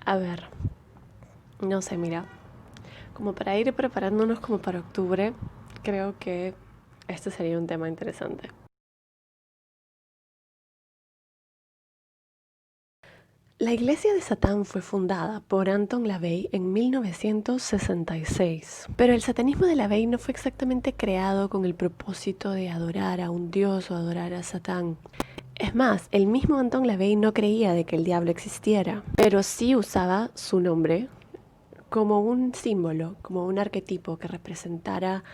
A ver, no sé, mira, como para ir preparándonos como para octubre, creo que este sería un tema interesante. La Iglesia de Satán fue fundada por Anton LaVey en 1966, pero el satanismo de LaVey no fue exactamente creado con el propósito de adorar a un dios o adorar a Satán. Es más, el mismo Anton LaVey no creía de que el diablo existiera, pero sí usaba su nombre como un símbolo, como un arquetipo que representara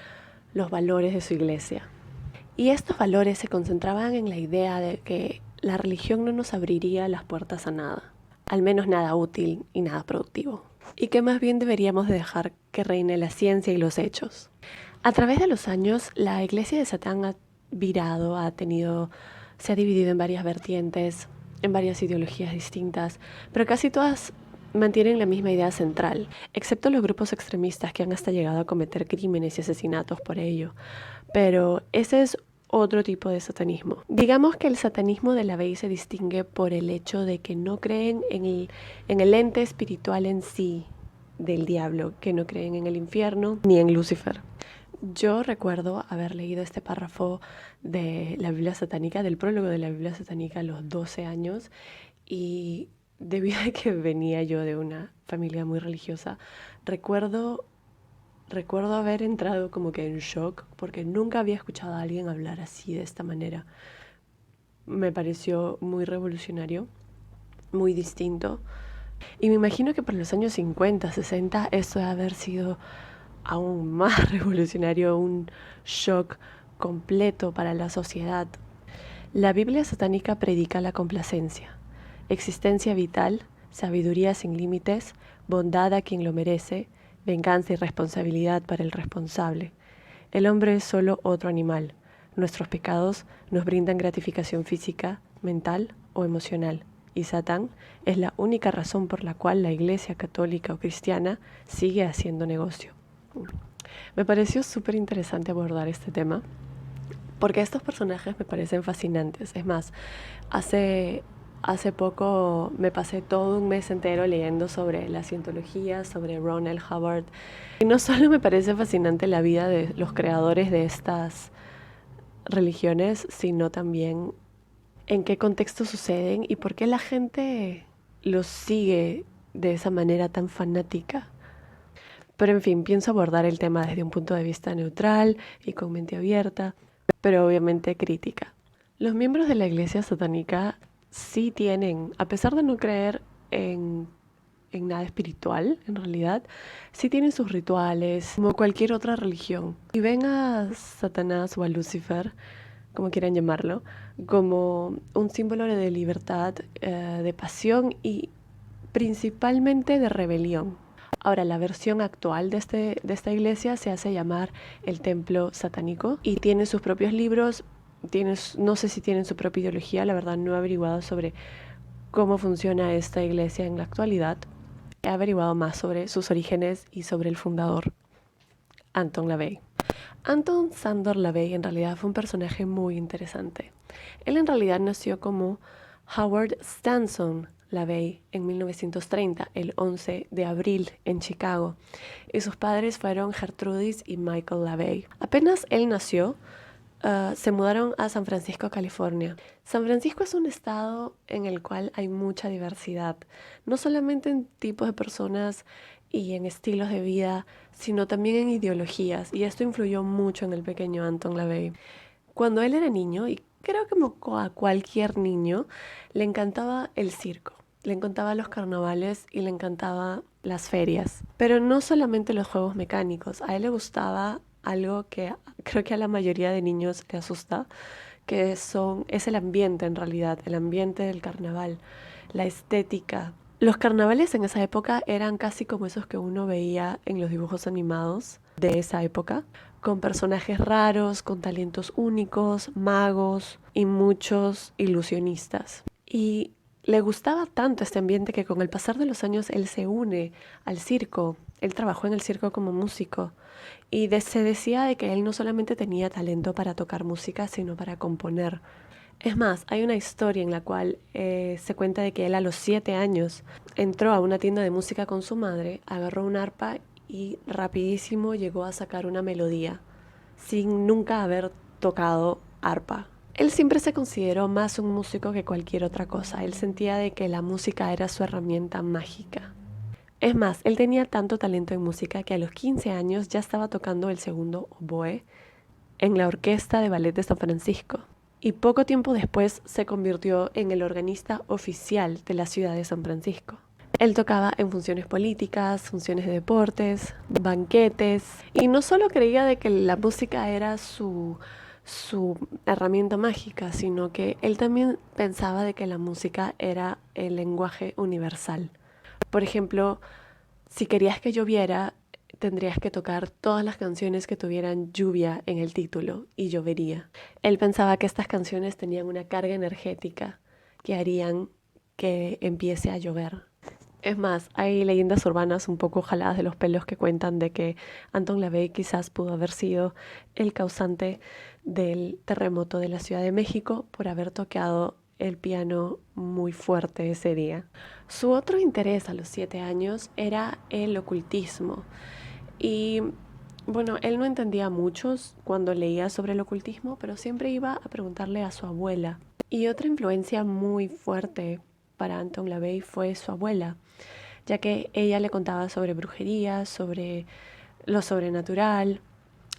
los valores de su iglesia. Y estos valores se concentraban en la idea de que la religión no nos abriría las puertas a nada, al menos nada útil y nada productivo, y que más bien deberíamos dejar que reine la ciencia y los hechos. A través de los años, la iglesia de Satán ha virado, se ha dividido en varias vertientes, en varias ideologías distintas, pero casi todas mantienen la misma idea central, excepto los grupos extremistas que han hasta llegado a cometer crímenes y asesinatos por ello. Pero ese es otro tipo de satanismo. Digamos que el satanismo de LaVey se distingue por el hecho de que no creen en el ente espiritual en sí del diablo, que no creen en el infierno ni en Lucifer. Yo recuerdo haber leído este párrafo de la Biblia satánica, del prólogo de la Biblia satánica a los 12 años, y debido a que venía yo de una familia muy religiosa, recuerdo haber entrado como que en shock porque nunca había escuchado a alguien hablar así de esta manera. Me pareció muy revolucionario, muy distinto. Y me imagino que por los años 50, 60, esto debe haber sido aún más revolucionario, un shock completo para la sociedad. La Biblia satánica predica la complacencia, existencia vital, sabiduría sin límites, bondad a quien lo merece, venganza y responsabilidad para el responsable. El hombre es solo otro animal. Nuestros pecados nos brindan gratificación física, mental o emocional. Y Satán es la única razón por la cual la Iglesia católica o cristiana sigue haciendo negocio. Me pareció súper interesante abordar este tema porque estos personajes me parecen fascinantes. Es más, hace poco me pasé todo un mes entero leyendo sobre la cientología, sobre Ron L. Hubbard. Y no solo me parece fascinante la vida de los creadores de estas religiones, sino también en qué contexto suceden y por qué la gente los sigue de esa manera tan fanática. Pero en fin, pienso abordar el tema desde un punto de vista neutral y con mente abierta, pero obviamente crítica. Los miembros de la iglesia satánica sí tienen, a pesar de no creer en nada espiritual, en realidad, sí tienen sus rituales, como cualquier otra religión. Y ven a Satanás o a Lucifer, como quieran llamarlo, como un símbolo de libertad, de pasión y principalmente de rebelión. Ahora, la versión actual de esta iglesia se hace llamar el templo satánico y tiene sus propios libros, no sé si tienen su propia ideología, la verdad no he averiguado sobre cómo funciona esta iglesia en la actualidad. He averiguado más sobre sus orígenes y sobre el fundador, Anton LaVey. Anton Sandor LaVey en realidad fue un personaje muy interesante. Él en realidad nació como Howard Stanson LaVey en 1930, el 11 de abril en Chicago, y sus padres fueron Gertrudis y Michael LaVey. Apenas él nació, se mudaron a San Francisco, California. San Francisco es un estado en el cual hay mucha diversidad, no solamente en tipos de personas y en estilos de vida, sino también en ideologías, y esto influyó mucho en el pequeño Anton LaVey. Cuando él era niño, y creo que como a cualquier niño, le encantaba el circo, le encantaban los carnavales y le encantaban las ferias. Pero no solamente los juegos mecánicos, a él le gustaba algo que creo que a la mayoría de niños le asusta, es el ambiente en realidad, el ambiente del carnaval, la estética. Los carnavales en esa época eran casi como esos que uno veía en los dibujos animados de esa época, con personajes raros, con talentos únicos, magos y muchos ilusionistas. Y le gustaba tanto este ambiente que con el pasar de los años él se une al circo. Él trabajó en el circo como músico y se decía de que él no solamente tenía talento para tocar música, sino para componer. Es más, hay una historia en la cual se cuenta de que él a los 7 años entró a una tienda de música con su madre, agarró un arpa y rapidísimo llegó a sacar una melodía, sin nunca haber tocado arpa. Él siempre se consideró más un músico que cualquier otra cosa. Él sentía de que la música era su herramienta mágica. Es más, él tenía tanto talento en música que a los 15 años ya estaba tocando el segundo oboe en la Orquesta de Ballet de San Francisco. Y poco tiempo después se convirtió en el organista oficial de la ciudad de San Francisco. Él tocaba en funciones políticas, funciones de deportes, banquetes, y no solo creía de que la música era su herramienta mágica, sino que él también pensaba de que la música era el lenguaje universal. Por ejemplo, si querías que lloviera, tendrías que tocar todas las canciones que tuvieran lluvia en el título y llovería. Él pensaba que estas canciones tenían una carga energética que harían que empiece a llover. Es más, hay leyendas urbanas un poco jaladas de los pelos que cuentan de que Anton LaVey quizás pudo haber sido el causante del terremoto de la Ciudad de México por haber tocado el piano muy fuerte ese día. Su otro interés a los 7 años era el ocultismo. Y bueno, él no entendía mucho cuando leía sobre el ocultismo, pero siempre iba a preguntarle a su abuela. Y otra influencia muy fuerte para Anton LaVey fue su abuela, ya que ella le contaba sobre brujería, sobre lo sobrenatural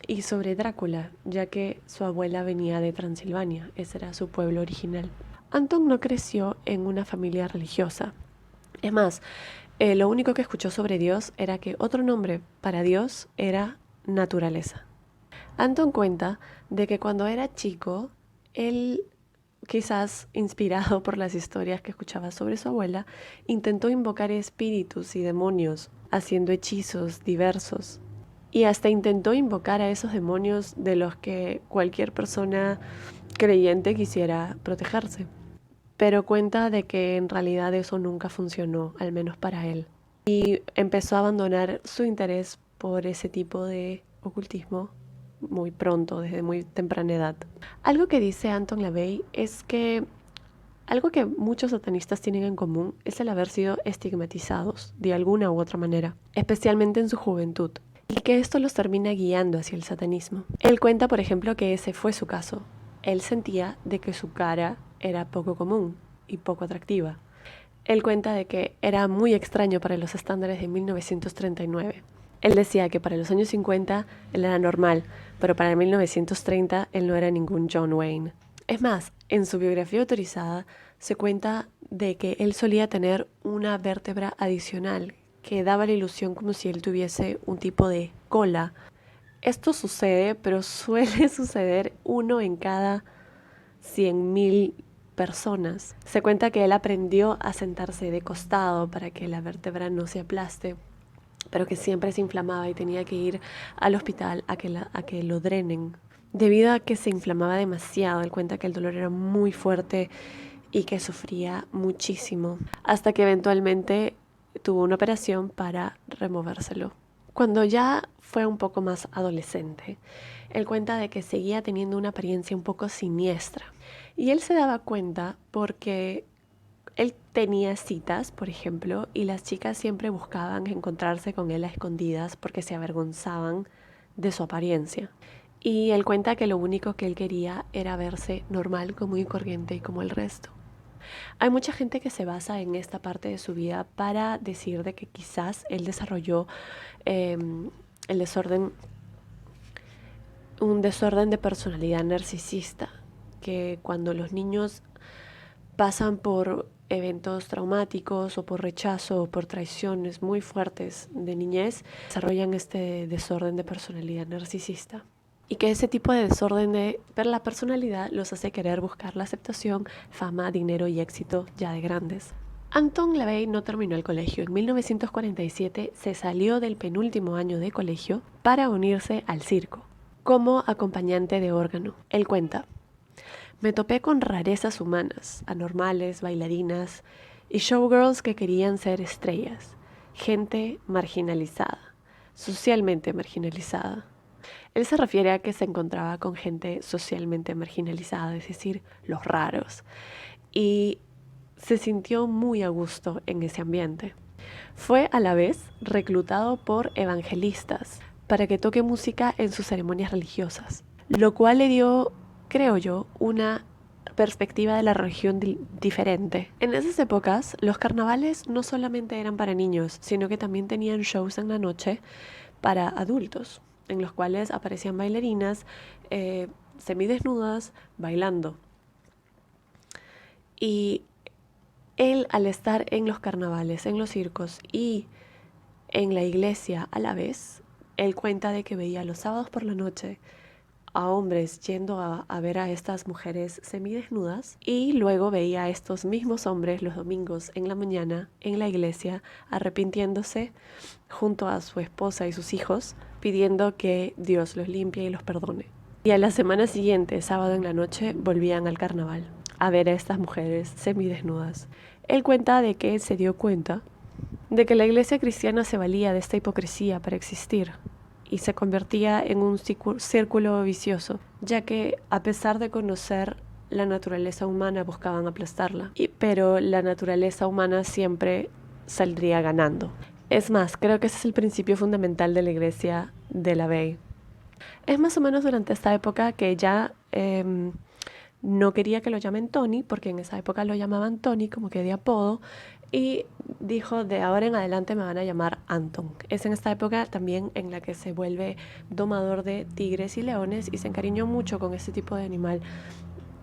y sobre Drácula, ya que su abuela venía de Transilvania, ese era su pueblo original. Anton no creció en una familia religiosa. Es más, lo único que escuchó sobre Dios era que otro nombre para Dios era naturaleza. Anton cuenta de que cuando era chico, él, quizás inspirado por las historias que escuchaba sobre su abuela, intentó invocar espíritus y demonios, haciendo hechizos diversos. Y hasta intentó invocar a esos demonios de los que cualquier persona creyente quisiera protegerse. Pero cuenta de que en realidad eso nunca funcionó, al menos para él. Y empezó a abandonar su interés por ese tipo de ocultismo muy pronto, desde muy temprana edad. Algo que dice Anton LaVey es que algo que muchos satanistas tienen en común es el haber sido estigmatizados de alguna u otra manera, especialmente en su juventud, y que esto los termina guiando hacia el satanismo. Él cuenta, por ejemplo, que ese fue su caso. Él sentía de que su cara era poco común y poco atractiva. Él cuenta de que era muy extraño para los estándares de 1939. Él decía que para los años 50 él era normal, pero para 1930 él no era ningún John Wayne. Es más, en su biografía autorizada se cuenta de que él solía tener una vértebra adicional que daba la ilusión como si él tuviese un tipo de cola. Esto sucede, pero suele suceder uno en cada 100.000 personas. Se cuenta que él aprendió a sentarse de costado para que la vértebra no se aplaste, pero que siempre se inflamaba y tenía que ir al hospital a que lo drenen. Debido a que se inflamaba demasiado, él cuenta que el dolor era muy fuerte y que sufría muchísimo, hasta que eventualmente tuvo una operación para removérselo. Cuando ya fue un poco más adolescente, él cuenta de que seguía teniendo una apariencia un poco siniestra. Y él se daba cuenta porque él tenía citas, por ejemplo, y las chicas siempre buscaban encontrarse con él a escondidas porque se avergonzaban de su apariencia. Y él cuenta que lo único que él quería era verse normal, común y corriente y como el resto. Hay mucha gente que se basa en esta parte de su vida para decir de que quizás él desarrolló el desorden, un desorden de personalidad narcisista, que cuando los niños pasan por eventos traumáticos o por rechazo o por traiciones muy fuertes de niñez, desarrollan este desorden de personalidad narcisista. Y que ese tipo de desorden de ver la personalidad los hace querer buscar la aceptación, fama, dinero y éxito ya de grandes. Anton LaVey no terminó el colegio. En 1947 se salió del penúltimo año de colegio para unirse al circo como acompañante de órgano. Él cuenta: me topé con rarezas humanas, anormales, bailarinas y showgirls que querían ser estrellas, gente marginalizada, socialmente marginalizada. Él se refiere a que se encontraba con gente socialmente marginalizada, es decir, los raros, y se sintió muy a gusto en ese ambiente. Fue a la vez reclutado por evangelistas para que toque música en sus ceremonias religiosas, lo cual le dio, creo yo, una perspectiva de la religión diferente. En esas épocas, los carnavales no solamente eran para niños, sino que también tenían shows en la noche para adultos, en los cuales aparecían bailarinas semidesnudas bailando. Y él, al estar en los carnavales, en los circos y en la iglesia a la vez, él cuenta de que veía los sábados por la noche a hombres yendo a ver a estas mujeres semidesnudas y luego veía a estos mismos hombres los domingos en la mañana en la iglesia arrepintiéndose junto a su esposa y sus hijos, pidiendo que Dios los limpie y los perdone. Y a la semana siguiente, sábado en la noche, volvían al carnaval a ver a estas mujeres semidesnudas. Él cuenta de que se dio cuenta de que la iglesia cristiana se valía de esta hipocresía para existir y se convertía en un círculo vicioso, ya que a pesar de conocer la naturaleza humana buscaban aplastarla, pero la naturaleza humana siempre saldría ganando. Es más, creo que ese es el principio fundamental de la iglesia de LaVey. Es más o menos durante esta época que ya no quería que lo llamen Tony, porque en esa época lo llamaban Tony como que de apodo, y dijo, de ahora en adelante me van a llamar Anton. Es en esta época también en la que se vuelve domador de tigres y leones y se encariñó mucho con este tipo de animal,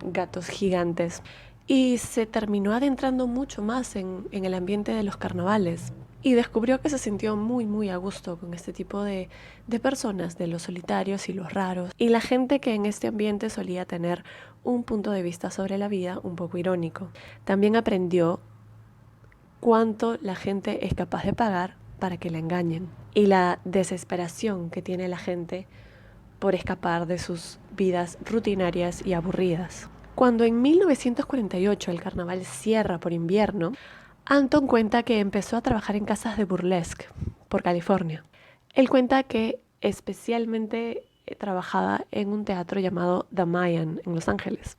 gatos gigantes. Y se terminó adentrando mucho más en el ambiente de los carnavales. Y descubrió que se sintió muy a gusto con este tipo de personas, de los solitarios y los raros. Y la gente que en este ambiente solía tener un punto de vista sobre la vida un poco irónico. También aprendió cuánto la gente es capaz de pagar para que la engañen. Y la desesperación que tiene la gente por escapar de sus vidas rutinarias y aburridas. Cuando en 1948 el carnaval cierra por invierno, Anton cuenta que empezó a trabajar en casas de burlesque por California. Él cuenta que especialmente trabajaba en un teatro llamado The Mayan en Los Ángeles.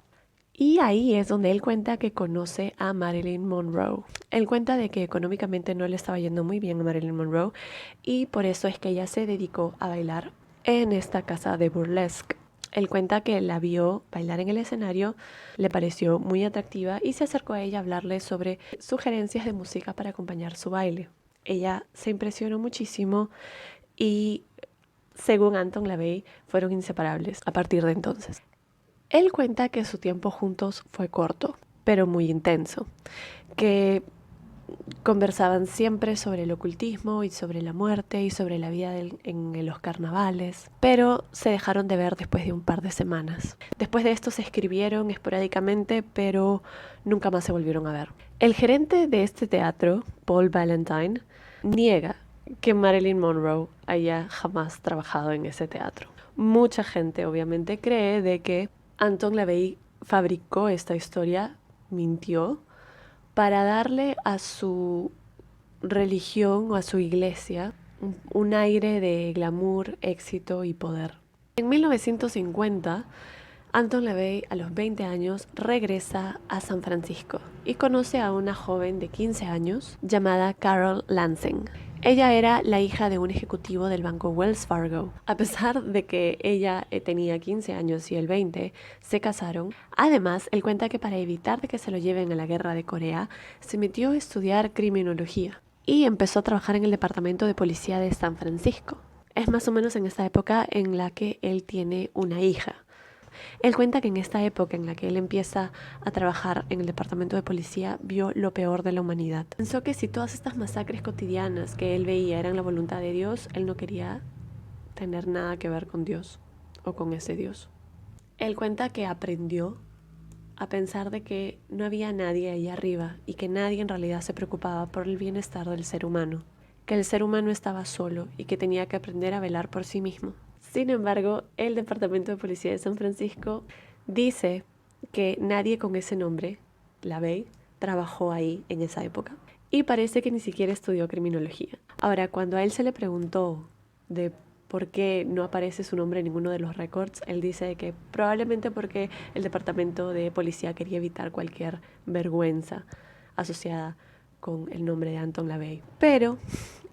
Y ahí es donde él cuenta que conoce a Marilyn Monroe. Él cuenta de que económicamente no le estaba yendo muy bien a Marilyn Monroe y por eso es que ella se dedicó a bailar en esta casa de burlesque. Él cuenta que la vio bailar en el escenario, le pareció muy atractiva y se acercó a ella a hablarle sobre sugerencias de música para acompañar su baile. Ella se impresionó muchísimo y, según Anton LaVey, fueron inseparables a partir de entonces. Él cuenta que su tiempo juntos fue corto, pero muy intenso, que conversaban siempre sobre el ocultismo y sobre la muerte y sobre la vida en los carnavales, pero se dejaron de ver después de un par de semanas. Después de esto se escribieron esporádicamente, pero nunca más se volvieron a ver. El gerente de este teatro, Paul Valentine, niega que Marilyn Monroe haya jamás trabajado en ese teatro. Mucha gente obviamente cree de que Anton LaVey fabricó esta historia, mintió, para darle a su religión o a su iglesia un aire de glamour, éxito y poder. En 1950, Anton LaVey, a los 20 años, regresa a San Francisco y conoce a una joven de 15 años llamada Carol Lansing. Ella era la hija de un ejecutivo del banco Wells Fargo. A pesar de que ella tenía 15 años y él 20, se casaron. Además, él cuenta que para evitar de que se lo lleven a la guerra de Corea, se metió a estudiar criminología y empezó a trabajar en el departamento de policía de San Francisco. Es más o menos en esta época en la que él tiene una hija. Él cuenta que en esta época en la que él empieza a trabajar en el departamento de policía, vio lo peor de la humanidad. Pensó que si todas estas masacres cotidianas que él veía eran la voluntad de Dios, él no quería tener nada que ver con Dios o con ese Dios. Él cuenta que aprendió a pensar de que no había nadie ahí arriba y que nadie en realidad se preocupaba por el bienestar del ser humano, que el ser humano estaba solo y que tenía que aprender a velar por sí mismo. Sin embargo, el Departamento de Policía de San Francisco dice que nadie con ese nombre, LaVey, trabajó ahí en esa época. Y parece que ni siquiera estudió criminología. Ahora, cuando a él se le preguntó de por qué no aparece su nombre en ninguno de los récords. Él dice que probablemente porque el departamento de policía quería evitar cualquier vergüenza asociada con el nombre de Anton LaVey. Pero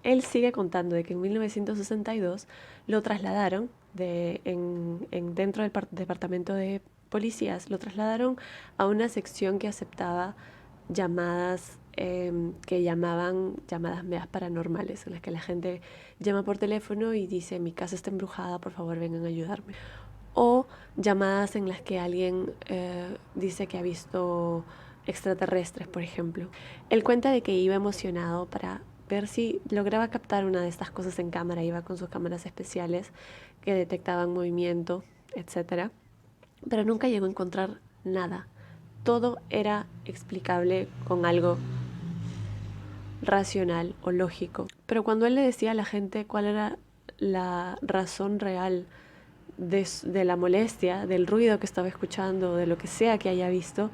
él sigue contando de que en 1962 lo trasladaron dentro del departamento de policías, lo trasladaron a una sección que aceptaba llamadas que llamaban llamadas medias paranormales, en las que la gente llama por teléfono y dice: mi casa está embrujada, por favor vengan a ayudarme. O llamadas en las que alguien dice que ha visto extraterrestres, por ejemplo. Él cuenta de que iba emocionado para ver si lograba captar una de estas cosas en cámara. Iba con sus cámaras especiales que detectaban movimiento, etc. Pero nunca llegó a encontrar nada. Todo era explicable con algo racional o lógico. Pero cuando él le decía a la gente cuál era la razón real de la molestia, del ruido que estaba escuchando, de lo que sea que haya visto,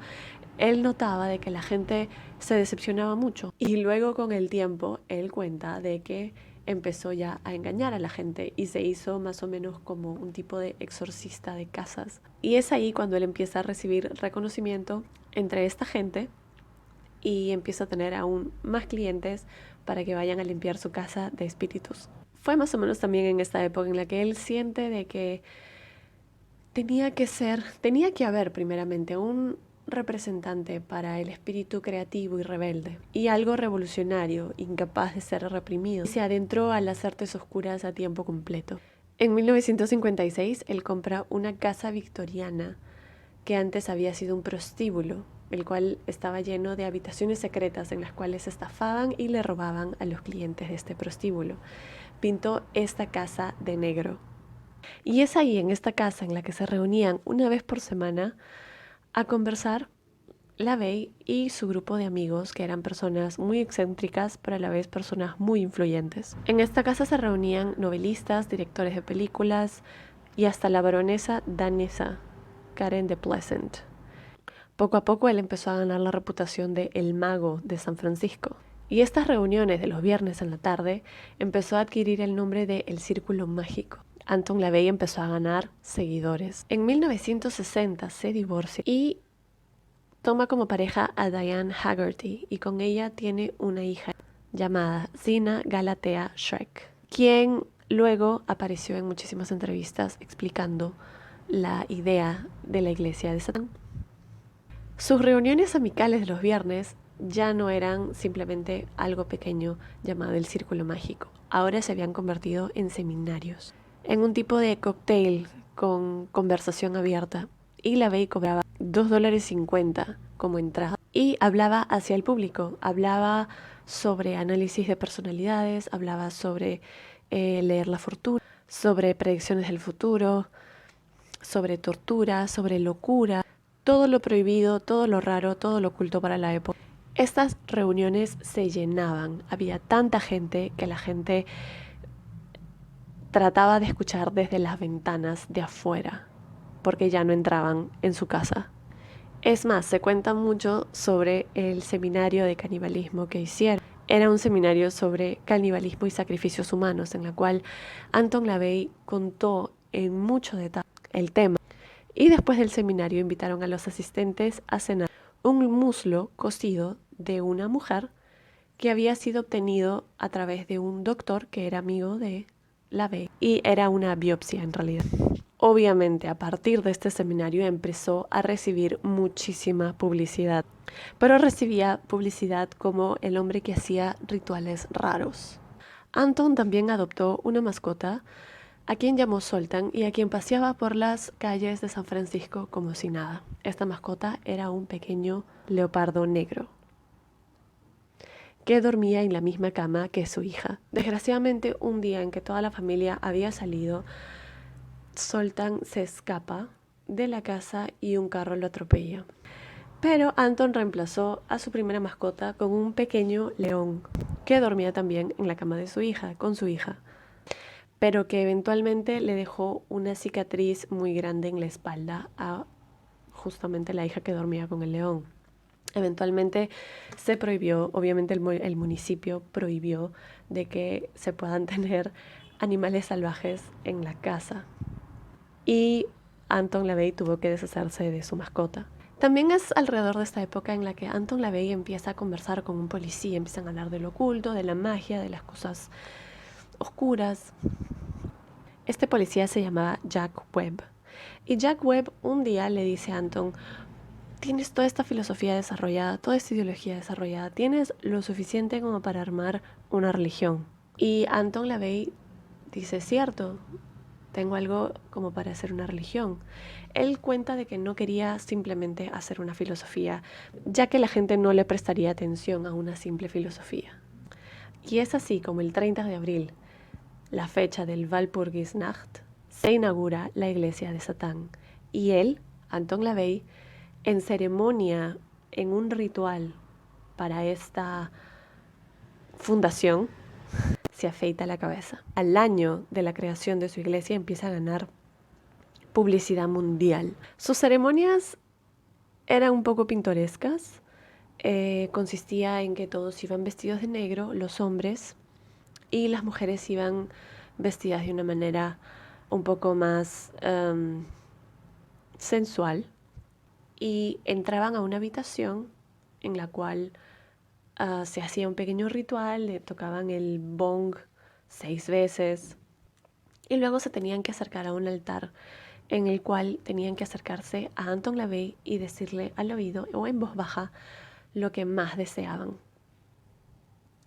él notaba de que la gente se decepcionaba mucho. Y luego, con el tiempo, él cuenta de que empezó ya a engañar a la gente y se hizo más o menos como un tipo de exorcista de casas. Y es ahí cuando él empieza a recibir reconocimiento entre esta gente y empieza a tener aún más clientes para que vayan a limpiar su casa de espíritus. Fue más o menos también en esta época en la que él siente de que tenía que haber primeramente un representante para el espíritu creativo y rebelde, y algo revolucionario, incapaz de ser reprimido. Y se adentró a las artes oscuras a tiempo completo. En 1956, él compra una casa victoriana que antes había sido un prostíbulo, el cual estaba lleno de habitaciones secretas en las cuales estafaban y le robaban a los clientes de este prostíbulo. Pintó esta casa de negro. Y es ahí, en esta casa, en la que se reunían una vez por semana a conversar LaVey y su grupo de amigos, que eran personas muy excéntricas, pero a la vez personas muy influyentes. En esta casa se reunían novelistas, directores de películas y hasta la baronesa danesa Karen de Pleasant. Poco a poco él empezó a ganar la reputación de el mago de San Francisco. Y estas reuniones de los viernes en la tarde empezó a adquirir el nombre de El Círculo Mágico. Anton LaVey empezó a ganar seguidores. En 1960 se divorcia y toma como pareja a Diane Haggerty, y con ella tiene una hija llamada Zina Galatea Shrek, quien luego apareció en muchísimas entrevistas explicando la idea de la iglesia de Satán. Sus reuniones amicales de los viernes ya no eran simplemente algo pequeño llamado el Círculo Mágico. Ahora se habían convertido en seminarios, en un tipo de cóctel con conversación abierta. Y LaVey cobraba $2.50 como entrada y hablaba hacia el público. Hablaba sobre análisis de personalidades, hablaba sobre leer la fortuna, sobre predicciones del futuro, sobre tortura, sobre locura, todo lo prohibido, todo lo raro, todo lo oculto para la época. Estas reuniones se llenaban. Había tanta gente que la gente trataba de escuchar desde las ventanas de afuera, porque ya no entraban en su casa. Es más, se cuenta mucho sobre el seminario de canibalismo que hicieron. Era un seminario sobre canibalismo y sacrificios humanos, en la cual Anton LaVey contó en mucho detalle el tema. Y después del seminario invitaron a los asistentes a cenar un muslo cocido de una mujer que había sido obtenido a través de un doctor que era amigo de LaVey, y era una biopsia en realidad. Obviamente, a partir de este seminario empezó a recibir muchísima publicidad, pero recibía publicidad como el hombre que hacía rituales raros. Anton también adoptó una mascota a quien llamó Zoltan y a quien paseaba por las calles de San Francisco como si nada. Esta mascota era un pequeño leopardo negro que dormía en la misma cama que su hija. Desgraciadamente, un día en que toda la familia había salido, Zoltan se escapa de la casa y un carro lo atropella. Pero Anton reemplazó a su primera mascota con un pequeño león que dormía también en la cama de su hija, con su hija, pero que eventualmente le dejó una cicatriz muy grande en la espalda a justamente la hija que dormía con el león. Eventualmente se prohibió, obviamente el municipio prohibió de que se puedan tener animales salvajes en la casa. Y Anton LaVey tuvo que deshacerse de su mascota. También es alrededor de esta época en la que Anton LaVey empieza a conversar con un policía, empiezan a hablar de lo oculto, de la magia, de las cosas oscuras. Este policía se llamaba Jack Webb. Y Jack Webb un día le dice a Anton: tienes toda esta filosofía desarrollada, toda esta ideología desarrollada, tienes lo suficiente como para armar una religión. Y Anton LaVey dice: cierto, tengo algo como para hacer una religión. Él cuenta de que no quería simplemente hacer una filosofía, ya que la gente no le prestaría atención a una simple filosofía. Y es así como el 30 de abril, la fecha del Walpurgisnacht, se inaugura la iglesia de Satán. Y él, Anton LaVey, en ceremonia, en un ritual para esta fundación, se afeita la cabeza. Al año de la creación de su iglesia empieza a ganar publicidad mundial. Sus ceremonias eran un poco pintorescas. Consistía en que todos iban vestidos de negro, los hombres, y las mujeres iban vestidas de una manera un poco más sensual, y entraban a una habitación en la cual se hacía un pequeño ritual, le tocaban el bong 6 veces y luego se tenían que acercar a un altar en el cual tenían que acercarse a Anton LaVey y decirle al oído o en voz baja lo que más deseaban.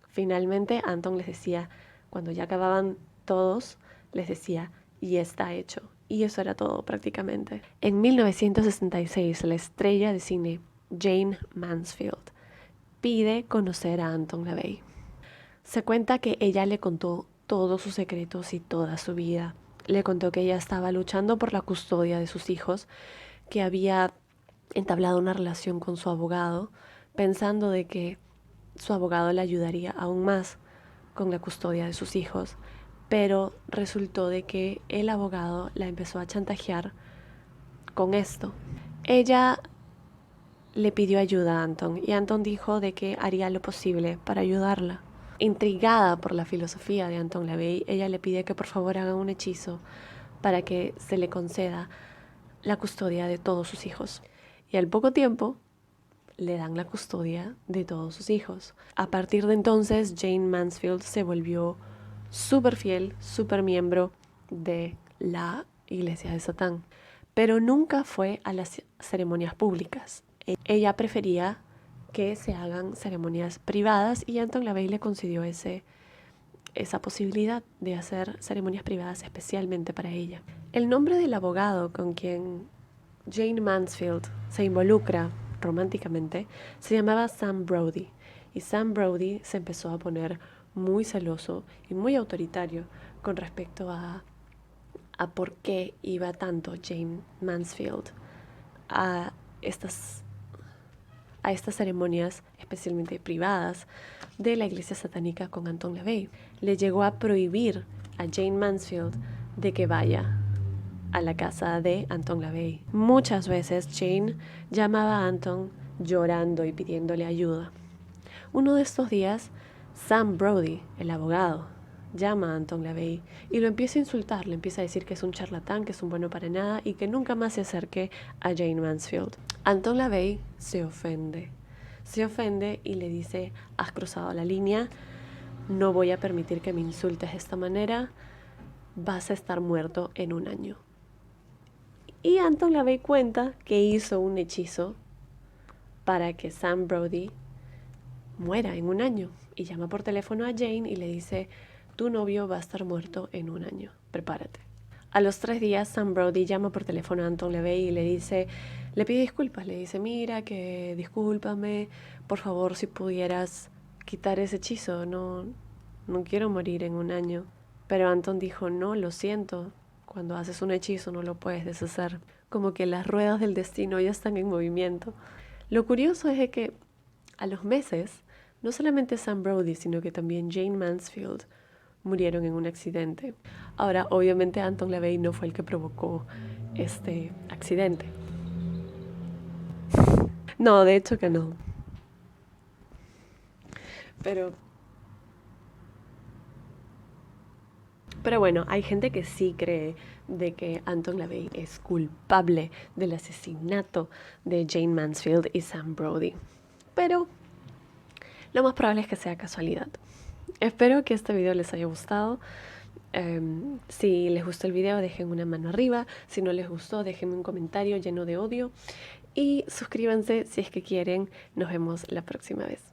Finalmente Anton les decía, cuando ya acababan todos, les decía: y está hecho. Y eso era todo prácticamente. En 1966, la estrella de cine Jayne Mansfield pide conocer a Anton LaVey. Se cuenta que ella le contó todos sus secretos y toda su vida. Le contó que ella estaba luchando por la custodia de sus hijos, que había entablado una relación con su abogado, pensando de que su abogado le ayudaría aún más con la custodia de sus hijos, pero resultó de que el abogado la empezó a chantajear con esto. Ella le pidió ayuda a Anton y Anton dijo de que haría lo posible para ayudarla. Intrigada por la filosofía de Anton LaVey, ella le pide que por favor haga un hechizo para que se le conceda la custodia de todos sus hijos. Y al poco tiempo le dan la custodia de todos sus hijos. A partir de entonces, Jayne Mansfield se volvió súper fiel, súper miembro de la iglesia de Satán. Pero nunca fue a las ceremonias públicas. Ella prefería que se hagan ceremonias privadas y Anton LaVey le concedió esa posibilidad de hacer ceremonias privadas especialmente para ella. El nombre del abogado con quien Jayne Mansfield se involucra románticamente se llamaba Sam Brody, y Sam Brody se empezó a poner muy celoso y muy autoritario con respecto a por qué iba tanto Jayne Mansfield a estas ceremonias, especialmente privadas, de la iglesia satánica con Anton LaVey. Le llegó a prohibir a Jayne Mansfield de que vaya a la casa de Anton LaVey. Muchas veces Jayne llamaba a Anton llorando y pidiéndole ayuda. Uno de estos días, Sam Brody, el abogado, llama a Anton LaVey y lo empieza a insultar, le empieza a decir que es un charlatán, que es un bueno para nada y que nunca más se acerque a Jayne Mansfield. Anton LaVey se ofende y le dice: has cruzado la línea, no voy a permitir que me insultes de esta manera, vas a estar muerto en 1 año. Y Anton LaVey cuenta que hizo un hechizo para que Sam Brody muera en 1 año y llama por teléfono a Jayne y le dice: tu novio va a estar muerto en 1 año, prepárate. A los 3 días Sam Brody llama por teléfono a Anton LaVey y le pide disculpas, le dice: mira, que discúlpame, por favor, si pudieras quitar ese hechizo, no quiero morir en 1 año. Pero Anton dijo: no, lo siento, cuando haces un hechizo no lo puedes deshacer. Como que las ruedas del destino ya están en movimiento. Lo curioso es que a los meses, no solamente Sam Brody, sino que también Jayne Mansfield murieron en un accidente. Ahora, obviamente Anton LaVey no fue el que provocó este accidente. No, de hecho que no. Pero bueno, hay gente que sí cree de que Anton LaVey es culpable del asesinato de Jane Mansfield y Sam Brody. Pero lo más probable es que sea casualidad. Espero que este video les haya gustado. Si les gustó el video, dejen una mano arriba. Si no les gustó, déjenme un comentario lleno de odio. Y suscríbanse si es que quieren. Nos vemos la próxima vez.